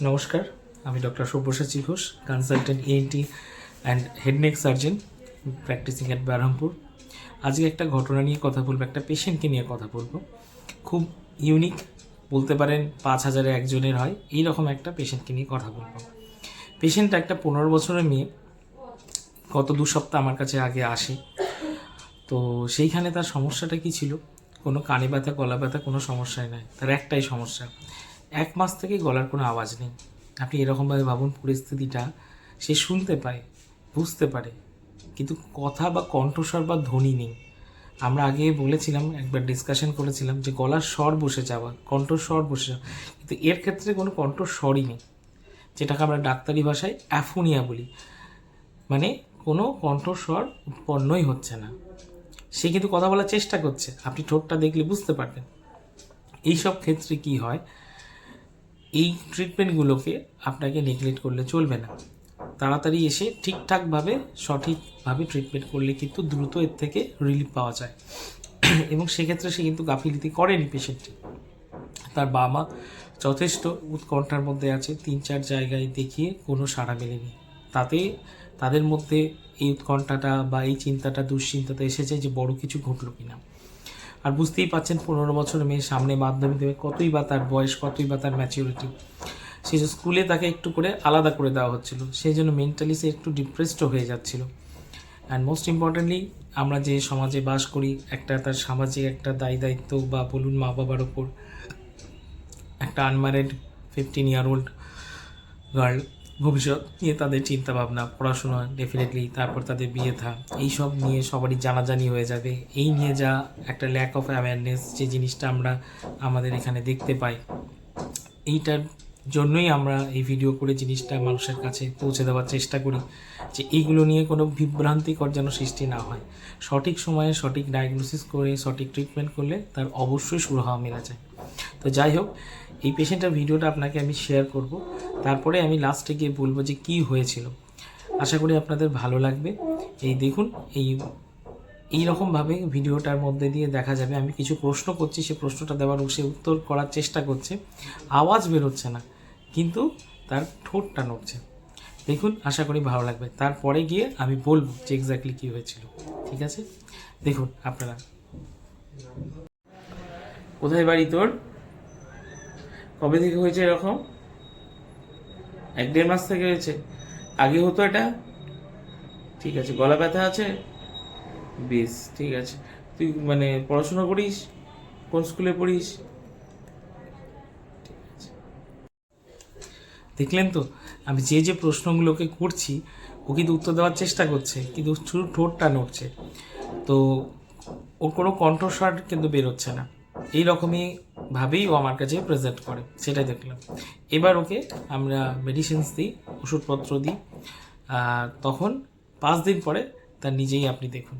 নমস্কার, আমি doctor Sabyasachi Ghosh, consultant ENT and head neck surgeon, practising at Berhampur. আজকে একটা ঘটনা নিয়ে কথা বলবো, একটা পেশেন্টকে নিয়ে কথা বলবো। খুব ইউনিক, বলতে পারেন 5,000-এ একজনের হয়, এইরকম একটা পেশেন্টকে নিয়ে কথা বলবো। পেশেন্টটা একটা 15 বছরের মেয়ে, গত 2 সপ্তাহ আমার কাছে আগে আসে। তো সেইখানে তার সমস্যাটা কী ছিল? কোনো কানে ব্যথা, গলা ব্যথা কোনো সমস্যাই নাই, তার একটাই সমস্যা, 1 মাস থেকে গলার কোনো আওয়াজ নেই। আপনি এরকমভাবে ভাবুন পরিস্থিতিটা, সে শুনতে পায়, বুঝতে পারে, কিন্তু কথা বা কণ্ঠস্বর বা ধ্বনি নেই। আমরা আগে বলেছিলাম, একবার ডিসকাশন করেছিলাম যে গলার স্বর বসে যাওয়া, কণ্ঠস্বর বসে যাওয়া, কিন্তু এর ক্ষেত্রে কোনো কণ্ঠস্বরই নেই, যেটাকে আমরা ডাক্তারি ভাষায় অ্যাফোনিয়া বলি, মানে কোনো কণ্ঠস্বর উৎপন্নই হচ্ছে না। সে কিন্তু কথা বলার চেষ্টা করছে, আপনি ঠোঁটটা দেখলে বুঝতে পারবেন। এইসব ক্ষেত্রে কি হয়, এই ট্রিটমেন্টগুলোকে আপনাকে নেগলেক্ট করলে চলবে না। তাড়াতাড়ি এসে ঠিকঠাকভাবে সঠিকভাবে ট্রিটমেন্ট করলে কিন্তু দ্রুত এর থেকে রিলিফ পাওয়া যায়। এবং সেক্ষেত্রে সে কিন্তু গাফিলতি করেনি পেশেন্টটি। তার বাবা মা যথেষ্ট উৎকণ্ঠার মধ্যে আছে, 3-4 জায়গায় দেখিয়ে কোনো সাড়া মেলেনি। তাতে তাদের মধ্যে এই উৎকণ্ঠাটা বা এই চিন্তাটা, দুশ্চিন্তাটা এসেছে যে বড় কিছু ঘটলো কিনা। আর বুঝতেই পাচ্ছেন 15 বছরের মেয়ে, সামনে মাধ্যমিক দেবে, কতই বা তার বয়স, কতই বা তার ম্যাচিউরিটি। সেই যে স্কুলে তাকে একটু করে আলাদা করে দেওয়া হচ্ছিল, সেই জন্য মেন্টালি সে একটু ডিপ্রেসডও হয়ে যাচ্ছিল। অ্যান্ড মোস্ট ইম্পর্টেন্টলি, আমরা যে সমাজে বাস করি, একটা তার সামাজিক একটা দায়িত্ব বা বলুন মা বাবার ওপর, একটা আনম্যারিড 15-year-old গার্ল, ভবিষ্যৎ নিয়ে তাদের চিন্তাভাবনা, পড়াশোনা ডেফিনেটলি, তারপর তাদের বিয়ে থা, এইসব নিয়ে সবারই জানাজানি হয়ে যাবে। এই নিয়ে যা একটা ল্যাক অফ অ্যাওয়ারনেস, যে জিনিসটা আমরা আমাদের এখানে দেখতে পাই, এইটার জন্যই আমরা এই ভিডিও করে জিনিসটা মানুষের কাছে পৌঁছে দেওয়ার চেষ্টা করি, যে এইগুলো নিয়ে কোনো বিভ্রান্তিকর যেন সৃষ্টি না হয়। সঠিক সময়ে সঠিক ডায়াগনোসিস করে সঠিক ট্রিটমেন্ট করলে তার অবশ্যই সুরাহা মেলা যায়। তো যাই হোক, এই পেশেন্টের ভিডিওটা আপনাকে আমি শেয়ার করব, তারপরে আমি লাস্টে গিয়ে বলবো যে কী হয়েছিল। আশা করি আপনাদের ভালো লাগবে। এই দেখুন, এই রকমভাবে ভিডিওটার মধ্যে দিয়ে দেখা যাবে আমি কিছু প্রশ্ন করছি, সে প্রশ্নটা দেওয়ার সে উত্তর করার চেষ্টা করছে, আওয়াজ বেরোচ্ছে না কিন্তু তার ঠোঁটটা নড়ছে। দেখুন, আশা করি ভালো লাগবে। তারপরে গিয়ে আমি বলবো যে এক্স্যাক্টলি কী হয়েছিল। ঠিক আছে, দেখুন আপনারা। কোথায় বাড়ি তোর? কবে থেকে হয়েছে এরকম? 1-1.5 মাস থেকে হয়েছে? আগে হতো এটা? ঠিক আছে। গলা ব্যথা আছে? বেশ, ঠিক আছে। তুই মানে পড়াশোনা করিস? কোন স্কুলে পড়িস? দেখলেন তো, আমি যে যে প্রশ্নগুলোকে করছি ও কিন্তু উত্তর দেওয়ার চেষ্টা করছে, কিন্তু শুধু ঠোঁটটা নড়ছে। তো ওর কোনো কণ্ঠস্বর কিন্তু বেরোচ্ছে না। এই রকমই ভাবেই ও আমার কাছে প্রেজেন্ট করে, সেটাই দেখলাম। এবার ওকে আমরা মেডিসিনস দিই, ওষুধপত্র দিই। তখন 5 দিন পরে তার নিজেই আপনি দেখুন।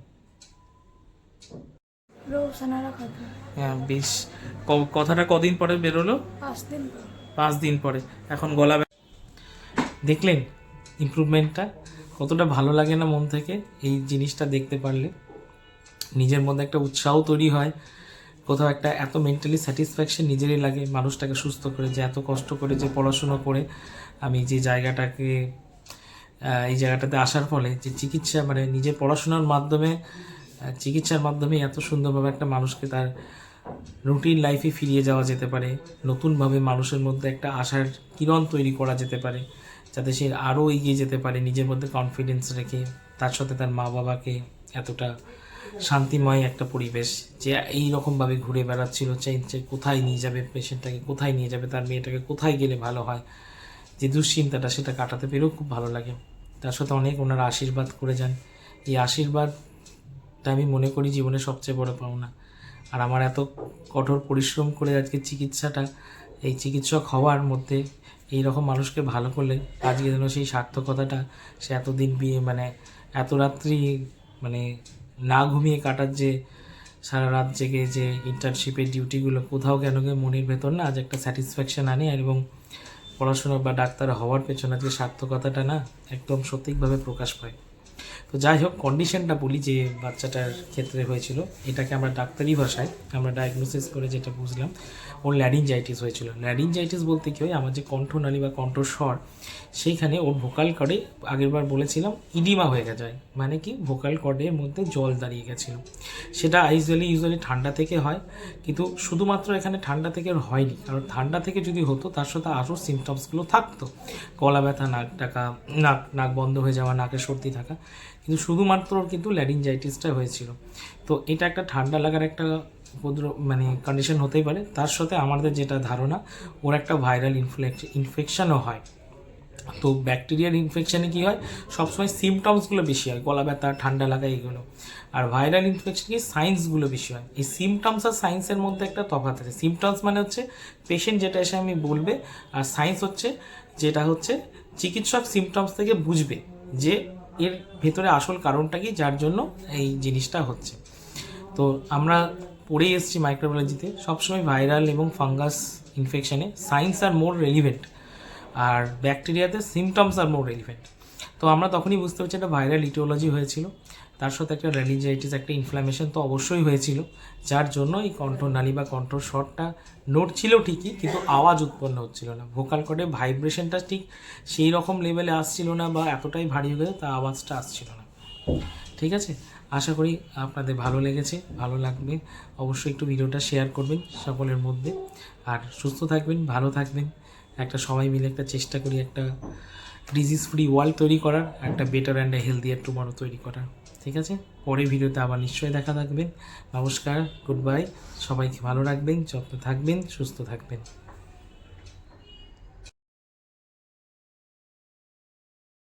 হ্যাঁ বেশ, কথাটা কদিন পরে বেরোলো? 5 দিন পরে। এখন গলা দেখলেন ইমপ্রুভমেন্টটা কতটা ভালো লাগে না মন থেকে? এই জিনিসটা দেখতে পারলে নিজের মধ্যে একটা উৎসাহ তৈরি হয়, কোথাও একটা এত মেন্টালি স্যাটিসফ্যাকশন নিজেরই লাগে মানুষটাকে সুস্থ করে, যে এত কষ্ট করে যে পড়াশুনো করে আমি যে জায়গাটাকে এই জায়গাটাতে আসার ফলে যে চিকিৎসা, মানে নিজের পড়াশোনার মাধ্যমে, চিকিৎসার মাধ্যমে এত সুন্দরভাবে একটা মানুষকে তার রুটিন লাইফে ফিরিয়ে যাওয়া যেতে পারে, নতুনভাবে মানুষের মধ্যে একটা আশার কিরণ তৈরি করা যেতে পারে, যাতে সে আরও এগিয়ে যেতে পারে নিজের মধ্যে কনফিডেন্স রেখে। তার সাথে তার মা বাবাকে এতটা শান্তিময় একটা পরিবেশ, যে এই রকমভাবে ঘুরে বেড়াচ্ছিল, চাইছে কোথায় নিয়ে যাবে পেশেন্টটাকে, কোথায় নিয়ে যাবে তার মেয়েটাকে, কোথায় গেলে ভালো হয়, যে দুশ্চিন্তাটা সেটা কাটাতে পেরেও খুব ভালো লাগে। তার সাথে অনেক ওনারা আশীর্বাদ করে যান। এই আশীর্বাদটা আমি মনে করি জীবনের সবচেয়ে বড় পাওনা। আর আমার এত কঠোর পরিশ্রম করে আজকে চিকিৎসাটা, এই চিকিৎসক হওয়ার মধ্যে এই রকম মানুষকে ভালো করলে আজকে যেন সেই সার্থকতাটা, সে এতদিন মানে এত রাত্রি মানে না ঘুমিয়ে কাটার, যে সারা রাত জেগে যে ইন্টার্নশিপের ডিউটিগুলো, কোথাও কেন মনের ভেতর না আজ একটা স্যাটিসফ্যাকশান আনে, এবং পড়াশোনা বা ডাক্তার হওয়ার পেছনে যে সার্থকতাটা না একদম সঠিকভাবে প্রকাশ পায়। তো যাই হোক, কন্ডিশনটা বলি যে বাচ্চাটার ক্ষেত্রে হয়েছিল, এটাকে আমরা ডাক্তারি ভাষায় আমরা ডায়াগনোসিস করে যেটা বুঝলাম, ওর ল্যারিঞ্জাইটিস হয়েছিল। ল্যারিঞ্জাইটিস বলতে কী হয়, আমার যে কণ্ঠনালী বা কণ্ঠস্বর সেইখানে ওর ভোকাল কর্ডে, আগেরবার বলেছিলাম ইডিমা হয়ে যায়, মানে কি ভোকাল কর্ডের মধ্যে জল দাঁড়িয়ে গেছিলো। সেটা ইউজুয়ালি ঠান্ডা থেকে হয়, কিন্তু শুধুমাত্র এখানে ঠান্ডা থেকে হয়নি, কারণ ঠান্ডা থেকে যদি হতো তার সাথে আরও সিমটমসগুলো থাকতো, গলা ব্যথা, নাক ডাকা, নাক বন্ধ হয়ে যাওয়া, নাকে সর্দি থাকা, কিন্তু শুধুমাত্র কিন্তু ল্যারিঞ্জাইটিসটা হয়েছিল। তো এটা একটা ঠান্ডা লাগার একটা মানে কন্ডিশন হতেই পারে। তার সাথে আমাদের যেটা ধারণা, ওর একটা ভাইরাল ইনফেকশনও হয়। তো ব্যাকটেরিয়ার ইনফেকশানে কী হয়, সবসময় সিমটমসগুলো বেশি হয়, গলা ব্যথা, ঠান্ডা লাগা, এগুলো। আর ভাইরাল ইনফেকশনে সাইন্সগুলো বেশি হয়। এই সিমটমস আর সায়েন্সের মধ্যে একটা তফাৎ আছে। সিমটমস মানে হচ্ছে পেশেন্ট যেটা এসে আমি বলবে, আর সায়েন্স হচ্ছে যেটা হচ্ছে চিকিৎসক সিমটমস থেকে বুঝবে যে এর ভেতরে আসল কারণটা কি, যার জন্য এই জিনিসটা হচ্ছে। তো আমরা পড়েই এসেছি মাইক্রোবায়োলজিতে, সবসময় ভাইরাল এবং ফাঙ্গাস ইনফেকশানে সায়েন্স আর মোর রেলিভেন্ট, আর ব্যাকটেরিয়াতে সিমটমস আর মোর রেলিভেন্ট। তো আমরা তখনই বুঝতে পারছি একটা ভাইরাল ইটিওলজি হয়েছিল, তার সাথে একটা ল্যারিঞ্জাইটিস, একটা ইনফ্লামেশন তো অবশ্যই হয়েছিল, যার জন্য এই কণ্ঠনালী বা কণ্ঠস্বরটা নড়ছিল ঠিকই, কিন্তু আওয়াজ উৎপন্ন হচ্ছিল না। ভোকাল কর্ডে ভাইব্রেশনটা ঠিক সেই রকম লেভেলে আসছিল না, বা এতটাই ভারী হয়ে গেছে তা আওয়াজটা আসছিল না। ঠিক আছে, আশা করি আপনাদের ভালো লেগেছে, ভালো লাগবে। অবশ্যই একটু ভিডিওটা শেয়ার করবেন সকলের মধ্যে, আর সুস্থ থাকবেন, ভালো থাকবেন। একটা সবাই মিলে একটা চেষ্টা করি একটা ডিজিজ ফ্রি ওয়ার্ল্ড তৈরি করার, একটা বেটার অ্যান্ড হেলদিয়ার টুমরো তৈরি করার। ঠিক আছে, পরের ভিডিওতে আবার নিশ্চয়ই দেখা থাকবেন। নমস্কার, গুড বাই, সবাইকে ভালো রাখবেন, যত্ন থাকবেন, সুস্থ থাকবেন।